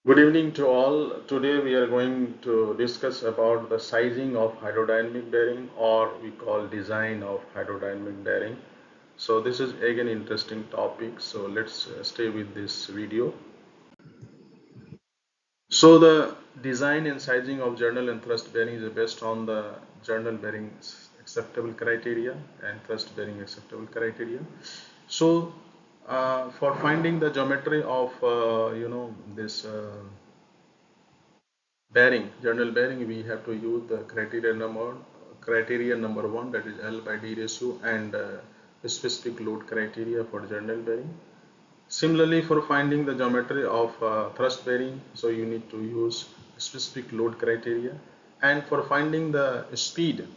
Good evening to all. Today we are going to discuss about the sizing of hydrodynamic bearing, or we call design of hydrodynamic bearing. So this is again interesting topic. So let's stay with this video. So the design and sizing of journal and thrust bearing is based on the journal bearing acceptable criteria and thrust bearing acceptable criteria. So for finding the geometry of this bearing, journal bearing, we have to use the criteria number one, that is L by D ratio, and specific load criteria for journal bearing. Similarly, for finding the geometry of thrust bearing, so you need to use specific load criteria, and for finding the speed,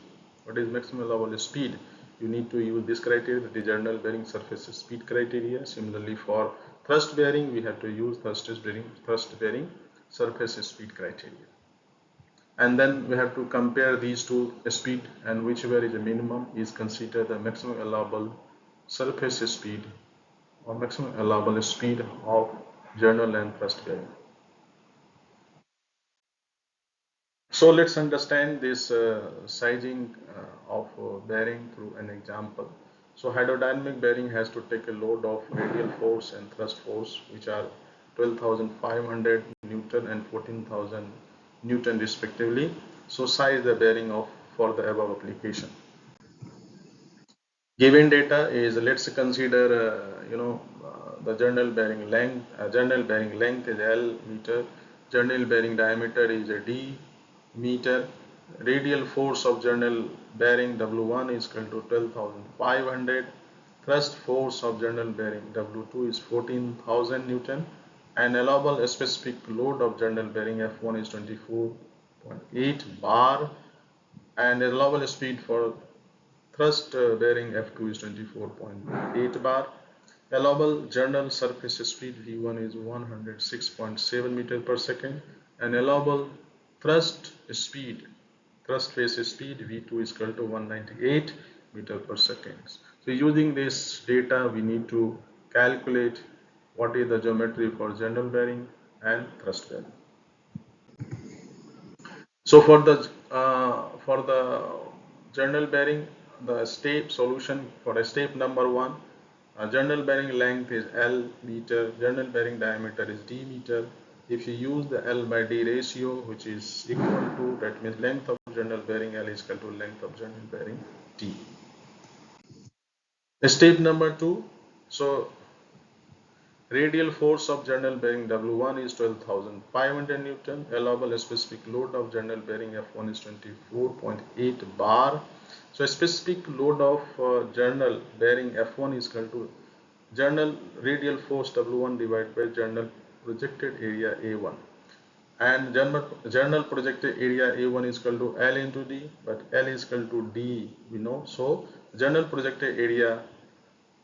what is maximum allowable speed, you need to use this criteria, the journal bearing surface speed criteria. Similarly, for thrust bearing, we have to use thrust bearing surface speed criteria, and then we have to compare these two speed, and whichever is the minimum is considered the maximum allowable surface speed or maximum allowable speed of journal and thrust bearing. So let's understand this sizing of bearing through an example. So hydrodynamic bearing has to take a load of radial force and thrust force, which are 12,500 Newton and 14,000 Newton respectively. So size the bearing of for the above application. Given data is, let's consider the journal bearing length. Journal bearing length is L meter. Journal bearing diameter is a D meter. Radial force of journal bearing W1 is equal to 12,500. Thrust force of journal bearing W2 is 14,000 Newton, and allowable specific load of journal bearing F1 is 24.8 bar, and allowable speed for thrust bearing F2 is 24.8 bar. Allowable journal surface speed V1 is 106.7 meter per second, and allowable thrust face speed V2 is equal to 198 meter per second. So using this data, we need to calculate what is the geometry for journal bearing and thrust bearing. So for the journal bearing, the step solution for a step number one, journal bearing length is L meter, journal bearing diameter is D meter. If you use the L by D ratio, which is equal to, that means length of journal bearing L is equal to length of journal bearing D. Step number two, so radial force of journal bearing W1 is 12,500 Newton. Allowable specific load of journal bearing F1 is 24.8 bar. So specific load of journal bearing F1 is equal to journal radial force W1 divided by journal projected area A1. And journal projected area A1 is equal to L into D, but L is equal to D, we know. So journal projected area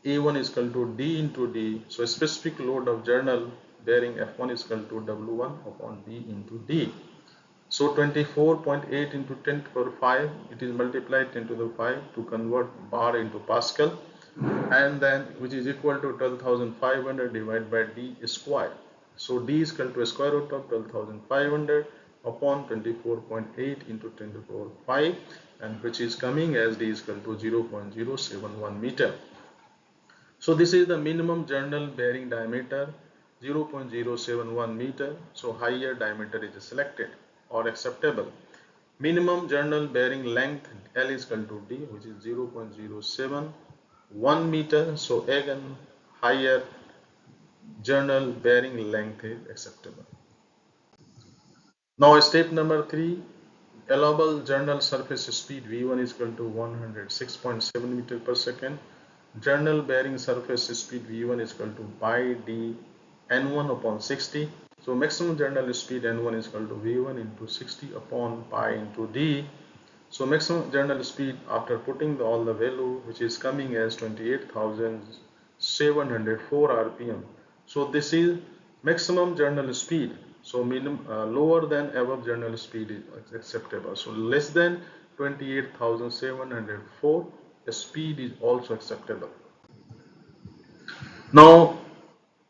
A1 is equal to D into D. So specific load of journal bearing F1 is equal to W1 upon D into D. So 24.8 into 10 to the power 5, it is multiplied 10 to the 5 to convert bar into Pascal, and then which is equal to 12,500 divided by D square. So D is equal to a square root of 12,500 upon 24.8 into 10 to the power 5, and which is coming as D is equal to 0.071 meter. So this is the minimum journal bearing diameter, 0.071 meter. So higher diameter is selected or acceptable. Minimum journal bearing length L is equal to D, which is 0.071 meter. So again, higher journal bearing length is acceptable. Now step number 3, allowable journal surface speed V1 is equal to 106.7 meter per second. Journal bearing surface speed V1 is equal to pi d N1 upon 60. So maximum journal speed N1 is equal to V1 into 60 upon pi into d. So maximum journal speed after putting all the value, which is coming as 28,704 rpm. So this is maximum journal speed. So lower than above journal speed is acceptable. So less than 28,704, the speed is also acceptable. Now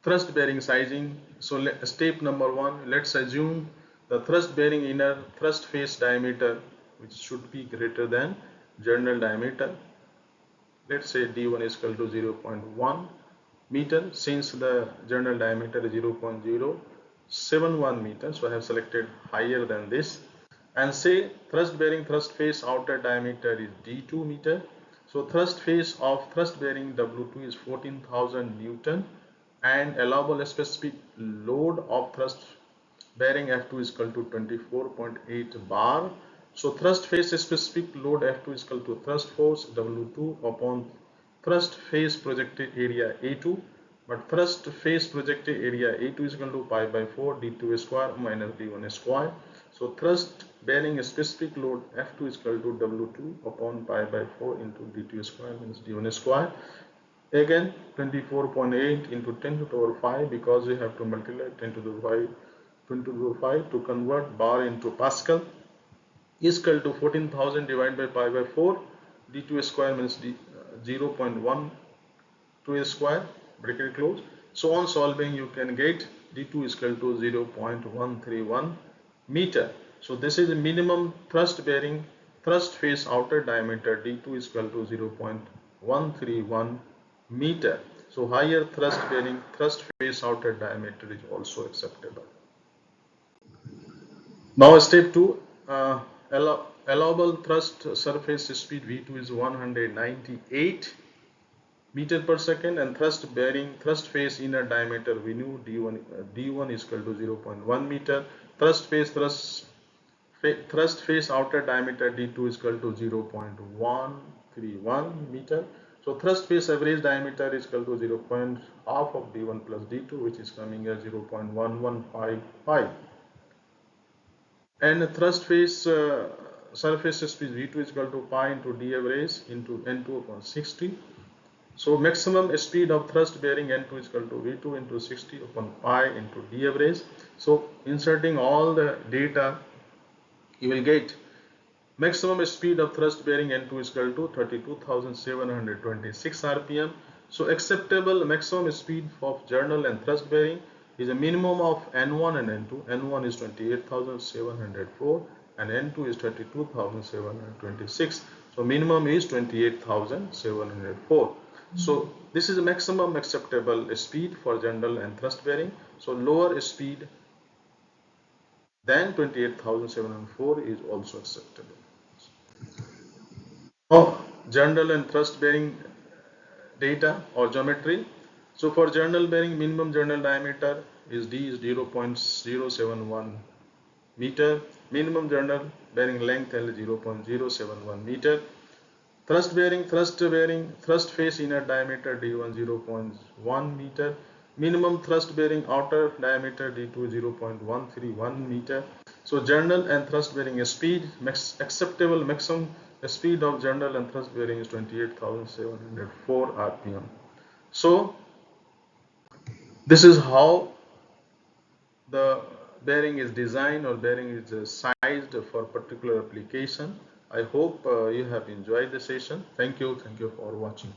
thrust bearing sizing. So step number 1, let's assume the thrust bearing inner thrust face diameter, which should be greater than journal diameter. Let's say d1 is equal to 0.1 meter. Since the journal diameter is 0.071 meter, so I have selected higher than this. And say thrust bearing thrust face outer diameter is d2 meter. So thrust face of thrust bearing W2 is 14,000 Newton, and allowable specific load of thrust bearing F2 is equal to 24.8 bar. So thrust face specific load F2 is equal to thrust force W2 upon thrust face projected area A2, but thrust face projected area A2 is equal to pi by 4 d2 square minus d1 square. So thrust bearing specific load F2 is equal to W2 upon pi by 4 into d2 square minus d1 square. Again 24.8 into 10 to the power 5, because we have to multiply 10 to the 5 20 to the 5 to convert bar into Pascal, is equal to 14,000 divided by pi by 4 d2 square minus 0.12 square bracket close. So on solving you can get d2 is equal to 0.131 meter. So this is the minimum thrust bearing thrust face outer diameter, d2 is equal to 0.131 meter. So higher thrust bearing thrust face outer diameter is also acceptable. Now step 2, allowable thrust surface speed V2 is 198 meter per second, and thrust bearing thrust face inner diameter we knew d1 is equal to 0.1 meter. Thrust face outer diameter d2 is equal to 0.131 meter. So thrust face average diameter is equal to 0.5 of d1 plus d2, which is coming as 0.1155. And thrust face surface speed V2 is equal to pi into d average into N2 upon 60. So maximum speed of thrust bearing N2 is equal to V2 into 60 upon pi into d average. So inserting all the data, you will get maximum speed of thrust bearing N2 is equal to 32,726 rpm. So acceptable maximum speed of journal and thrust bearing is a minimum of N1 and N2. N1 is 28,704 and N2 is 32,726. So minimum is 28,704. So this is a maximum acceptable speed for journal and thrust bearing. So lower speed than 28,704 is also acceptable. Now, journal and thrust bearing data or geometry. So for journal bearing, minimum journal diameter is D is 0.071 meter. Minimum journal bearing length L is 0.071 meter. Thrust bearing, thrust face inner diameter D1 0.1 meter. Minimum thrust bearing outer diameter D2 0.131 meter. So journal and thrust bearing speed, acceptable maximum speed of journal and thrust bearing is 28,704 rpm. So this is how the bearing is designed or bearing is sized for particular application. I hope you have enjoyed the session. Thank you for watching.